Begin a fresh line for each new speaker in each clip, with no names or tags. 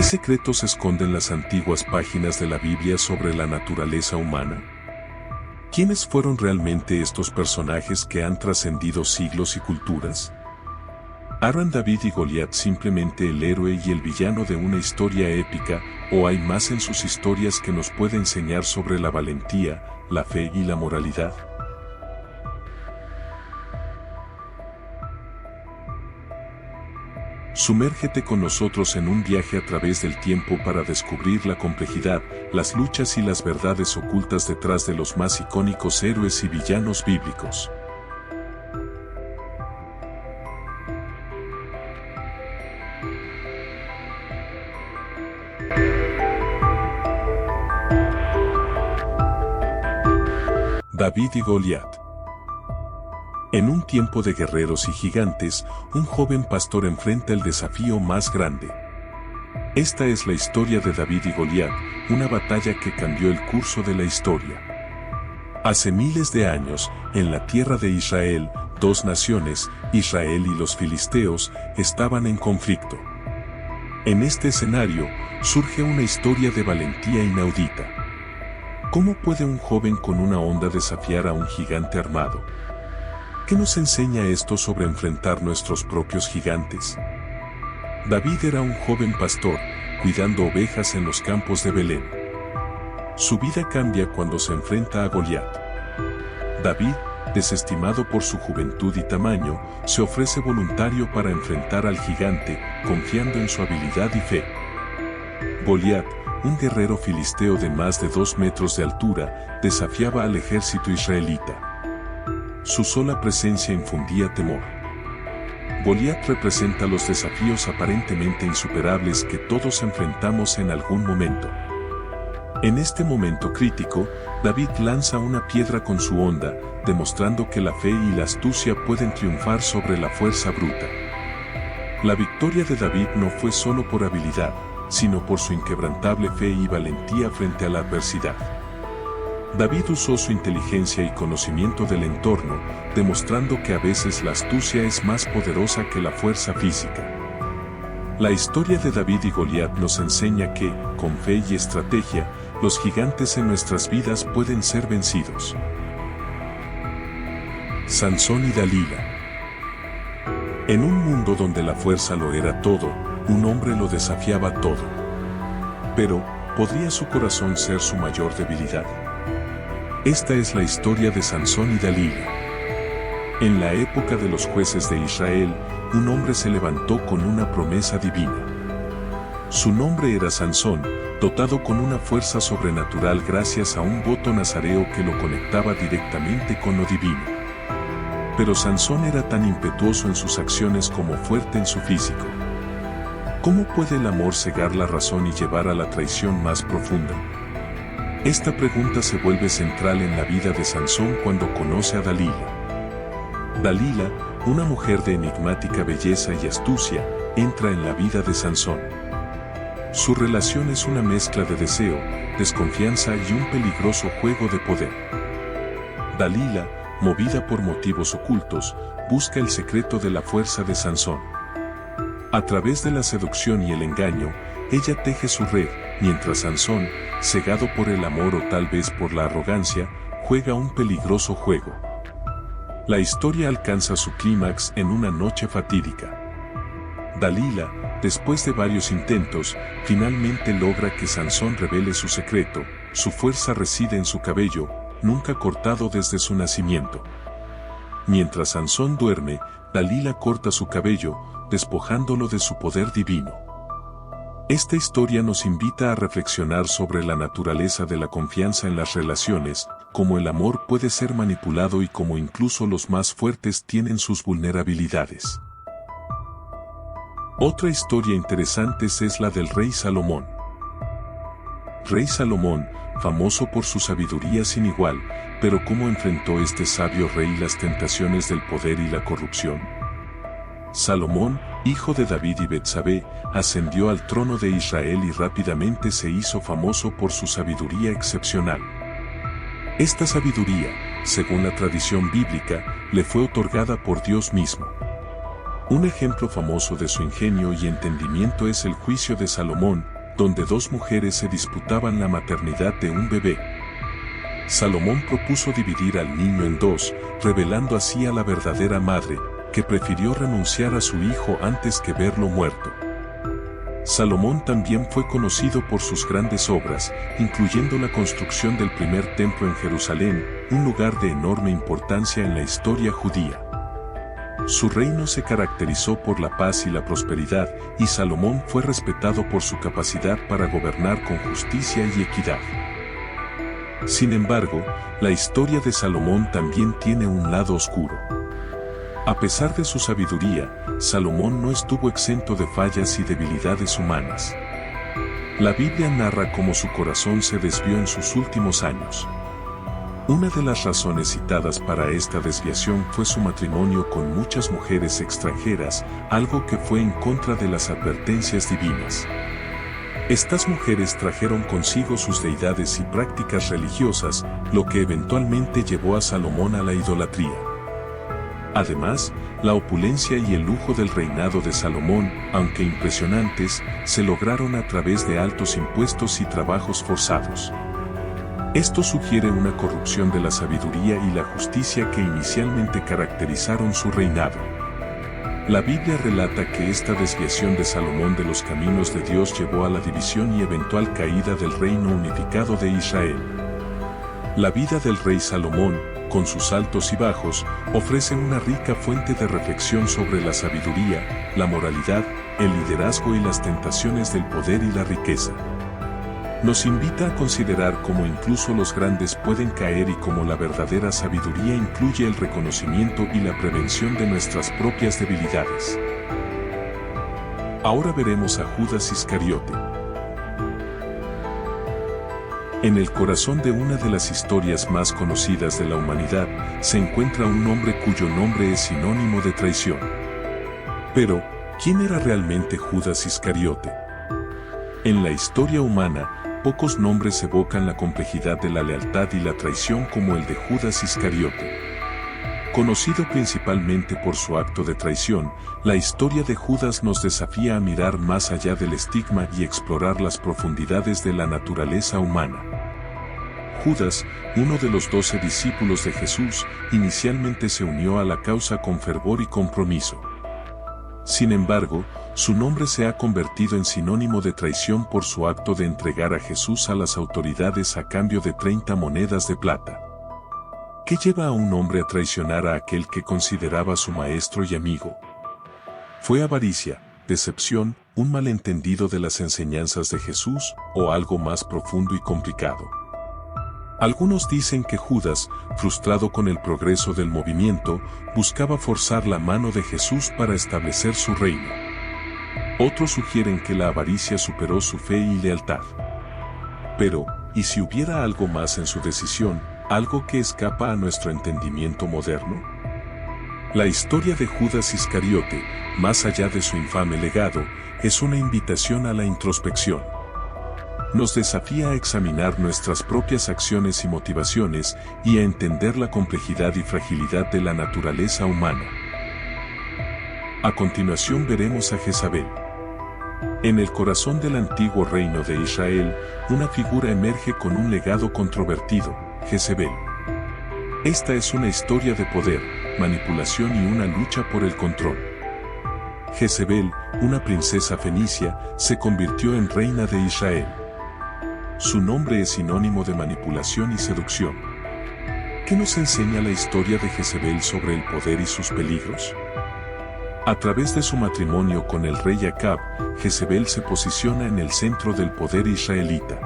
¿Qué secretos esconden las antiguas páginas de la Biblia sobre la naturaleza humana? ¿Quiénes fueron realmente estos personajes que han trascendido siglos y culturas? ¿Eran David y Goliat simplemente el héroe y el villano de una historia épica, o hay más en sus historias que nos puede enseñar sobre la valentía, la fe y la moralidad? Sumérgete con nosotros en un viaje a través del tiempo para descubrir la complejidad, las luchas y las verdades ocultas detrás de los más icónicos héroes y villanos bíblicos. David y Goliat. En un tiempo de guerreros y gigantes, un joven pastor enfrenta el desafío más grande. Esta es la historia de David y Goliat, una batalla que cambió el curso de la historia. Hace miles de años, en la tierra de Israel, dos naciones, Israel y los filisteos, estaban en conflicto. En este escenario, surge una historia de valentía inaudita. ¿Cómo puede un joven con una honda desafiar a un gigante armado? ¿Qué nos enseña esto sobre enfrentar nuestros propios gigantes? David era un joven pastor, cuidando ovejas en los campos de Belén. Su vida cambia cuando se enfrenta a Goliat. David, desestimado por su juventud y tamaño, se ofrece voluntario para enfrentar al gigante, confiando en su habilidad y fe. Goliat, un guerrero filisteo de más de 2 metros de altura, desafiaba al ejército israelita. Su sola presencia infundía temor. Goliat representa los desafíos aparentemente insuperables que todos enfrentamos en algún momento. En este momento crítico, David lanza una piedra con su honda, demostrando que la fe y la astucia pueden triunfar sobre la fuerza bruta. La victoria de David no fue solo por habilidad, sino por su inquebrantable fe y valentía frente a la adversidad. David usó su inteligencia y conocimiento del entorno, demostrando que a veces la astucia es más poderosa que la fuerza física. La historia de David y Goliat nos enseña que, con fe y estrategia, los gigantes en nuestras vidas pueden ser vencidos. Sansón y Dalila. En un mundo donde la fuerza lo era todo, un hombre lo desafiaba todo. Pero, ¿podría su corazón ser su mayor debilidad? Esta es la historia de Sansón y Dalila. En la época de los jueces de Israel, un hombre se levantó con una promesa divina. Su nombre era Sansón, dotado con una fuerza sobrenatural gracias a un voto nazareo que lo conectaba directamente con lo divino. Pero Sansón era tan impetuoso en sus acciones como fuerte en su físico. ¿Cómo puede el amor cegar la razón y llevar a la traición más profunda? Esta pregunta se vuelve central en la vida de Sansón cuando conoce a Dalila. Dalila, una mujer de enigmática belleza y astucia, entra en la vida de Sansón. Su relación es una mezcla de deseo, desconfianza y un peligroso juego de poder. Dalila, movida por motivos ocultos, busca el secreto de la fuerza de Sansón. A través de la seducción y el engaño, ella teje su red, mientras Sansón, cegado por el amor o tal vez por la arrogancia, juega un peligroso juego. La historia alcanza su clímax en una noche fatídica. Dalila, después de varios intentos, finalmente logra que Sansón revele su secreto. Su fuerza reside en su cabello, nunca cortado desde su nacimiento. Mientras Sansón duerme, Dalila corta su cabello, despojándolo de su poder divino. Esta historia nos invita a reflexionar sobre la naturaleza de la confianza en las relaciones, cómo el amor puede ser manipulado y cómo incluso los más fuertes tienen sus vulnerabilidades. Otra historia interesante es la del rey Salomón. Rey Salomón, famoso por su sabiduría sin igual, pero ¿cómo enfrentó este sabio rey las tentaciones del poder y la corrupción? Salomón, hijo de David y Betsabé, ascendió al trono de Israel y rápidamente se hizo famoso por su sabiduría excepcional. Esta sabiduría, según la tradición bíblica, le fue otorgada por Dios mismo. Un ejemplo famoso de su ingenio y entendimiento es el juicio de Salomón, donde dos mujeres se disputaban la maternidad de un bebé. Salomón propuso dividir al niño en dos, revelando así a la verdadera madre, que prefirió renunciar a su hijo antes que verlo muerto. Salomón también fue conocido por sus grandes obras, incluyendo la construcción del primer templo en Jerusalén, un lugar de enorme importancia en la historia judía. Su reino se caracterizó por la paz y la prosperidad, y Salomón fue respetado por su capacidad para gobernar con justicia y equidad. Sin embargo, la historia de Salomón también tiene un lado oscuro. A pesar de su sabiduría, Salomón no estuvo exento de fallas y debilidades humanas. La Biblia narra cómo su corazón se desvió en sus últimos años. Una de las razones citadas para esta desviación fue su matrimonio con muchas mujeres extranjeras, algo que fue en contra de las advertencias divinas. Estas mujeres trajeron consigo sus deidades y prácticas religiosas, lo que eventualmente llevó a Salomón a la idolatría. Además, la opulencia y el lujo del reinado de Salomón, aunque impresionantes, se lograron a través de altos impuestos y trabajos forzados. Esto sugiere una corrupción de la sabiduría y la justicia que inicialmente caracterizaron su reinado. La Biblia relata que esta desviación de Salomón de los caminos de Dios llevó a la división y eventual caída del reino unificado de Israel. La vida del rey Salomón, con sus altos y bajos, ofrece una rica fuente de reflexión sobre la sabiduría, la moralidad, el liderazgo y las tentaciones del poder y la riqueza. Nos invita a considerar cómo incluso los grandes pueden caer y cómo la verdadera sabiduría incluye el reconocimiento y la prevención de nuestras propias debilidades. Ahora veremos a Judas Iscariote. En el corazón de una de las historias más conocidas de la humanidad, se encuentra un hombre cuyo nombre es sinónimo de traición. Pero, ¿quién era realmente Judas Iscariote? En la historia humana, pocos nombres evocan la complejidad de la lealtad y la traición como el de Judas Iscariote. Conocido principalmente por su acto de traición, la historia de Judas nos desafía a mirar más allá del estigma y explorar las profundidades de la naturaleza humana. Judas, uno de los 12 discípulos de Jesús, inicialmente se unió a la causa con fervor y compromiso. Sin embargo, su nombre se ha convertido en sinónimo de traición por su acto de entregar a Jesús a las autoridades a cambio de 30 monedas de plata. ¿Qué lleva a un hombre a traicionar a aquel que consideraba su maestro y amigo? ¿Fue avaricia, decepción, un malentendido de las enseñanzas de Jesús, o algo más profundo y complicado? Algunos dicen que Judas, frustrado con el progreso del movimiento, buscaba forzar la mano de Jesús para establecer su reino. Otros sugieren que la avaricia superó su fe y lealtad. Pero, ¿y si hubiera algo más en su decisión, algo que escapa a nuestro entendimiento moderno? La historia de Judas Iscariote, más allá de su infame legado, es una invitación a la introspección. Nos desafía a examinar nuestras propias acciones y motivaciones y a entender la complejidad y fragilidad de la naturaleza humana. A continuación veremos a Jezabel. En el corazón del antiguo reino de Israel, una figura emerge con un legado controvertido, Jezebel. Esta es una historia de poder, manipulación y una lucha por el control. Jezebel, una princesa fenicia, se convirtió en reina de Israel. Su nombre es sinónimo de manipulación y seducción. ¿Qué nos enseña la historia de Jezebel sobre el poder y sus peligros? A través de su matrimonio con el rey Acab, Jezebel se posiciona en el centro del poder israelita.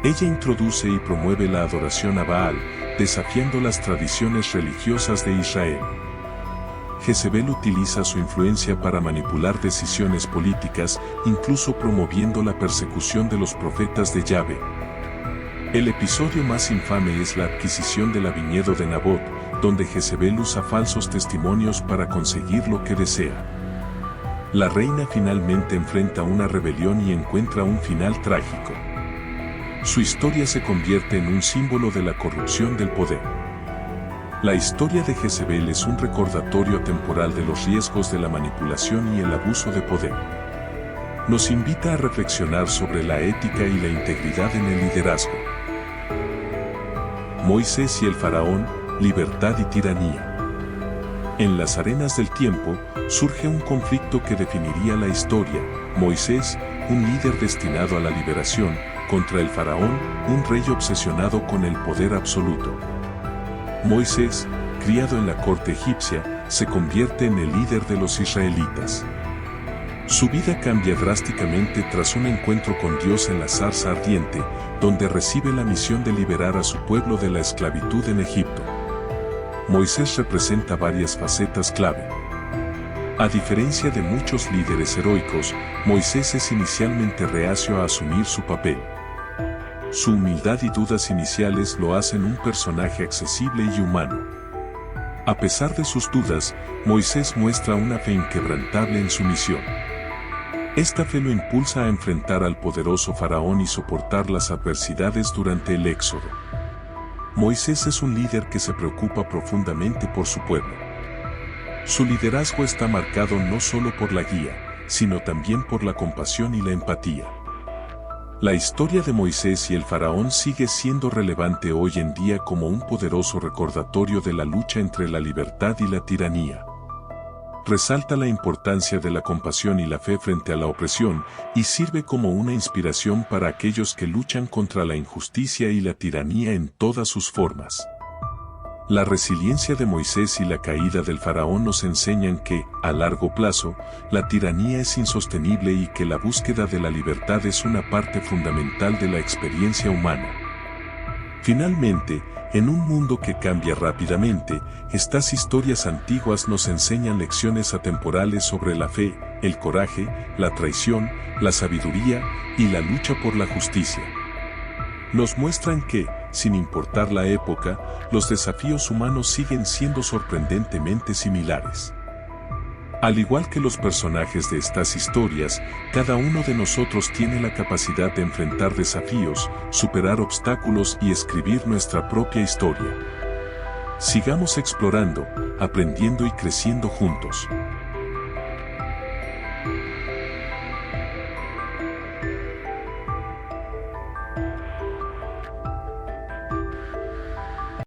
Ella introduce y promueve la adoración a Baal, desafiando las tradiciones religiosas de Israel. Jezebel utiliza su influencia para manipular decisiones políticas, incluso promoviendo la persecución de los profetas de Yahvé. El episodio más infame es la adquisición del viñedo de Nabot, donde Jezebel usa falsos testimonios para conseguir lo que desea. La reina finalmente enfrenta una rebelión y encuentra un final trágico. Su historia se convierte en un símbolo de la corrupción del poder. La historia de Jezebel es un recordatorio temporal de los riesgos de la manipulación y el abuso de poder. nos invita a reflexionar sobre la ética y la integridad en el liderazgo. Moisés y el faraón, libertad y tiranía. En las arenas del tiempo, surge un conflicto que definiría la historia. Moisés, un líder destinado a la liberación, contra el faraón, un rey obsesionado con el poder absoluto. Moisés, criado en la corte egipcia, se convierte en el líder de los israelitas. Su vida cambia drásticamente tras un encuentro con Dios en la zarza ardiente, donde recibe la misión de liberar a su pueblo de la esclavitud en Egipto. Moisés representa varias facetas clave. A diferencia de muchos líderes heroicos, Moisés es inicialmente reacio a asumir su papel. Su humildad y dudas iniciales lo hacen un personaje accesible y humano. A pesar de sus dudas, Moisés muestra una fe inquebrantable en su misión. Esta fe lo impulsa a enfrentar al poderoso faraón y soportar las adversidades durante el éxodo. Moisés es un líder que se preocupa profundamente por su pueblo. Su liderazgo está marcado no solo por la guía, sino también por la compasión y la empatía. La historia de Moisés y el faraón sigue siendo relevante hoy en día como un poderoso recordatorio de la lucha entre la libertad y la tiranía. Resalta la importancia de la compasión y la fe frente a la opresión y sirve como una inspiración para aquellos que luchan contra la injusticia y la tiranía en todas sus formas. La resiliencia de Moisés y la caída del faraón nos enseñan que, a largo plazo, la tiranía es insostenible y que la búsqueda de la libertad es una parte fundamental de la experiencia humana. Finalmente, en un mundo que cambia rápidamente, estas historias antiguas nos enseñan lecciones atemporales sobre la fe, el coraje, la traición, la sabiduría y la lucha por la justicia. Nos muestran que, sin importar la época, los desafíos humanos siguen siendo sorprendentemente similares. Al igual que los personajes de estas historias, cada uno de nosotros tiene la capacidad de enfrentar desafíos, superar obstáculos y escribir nuestra propia historia. Sigamos explorando, aprendiendo y creciendo juntos.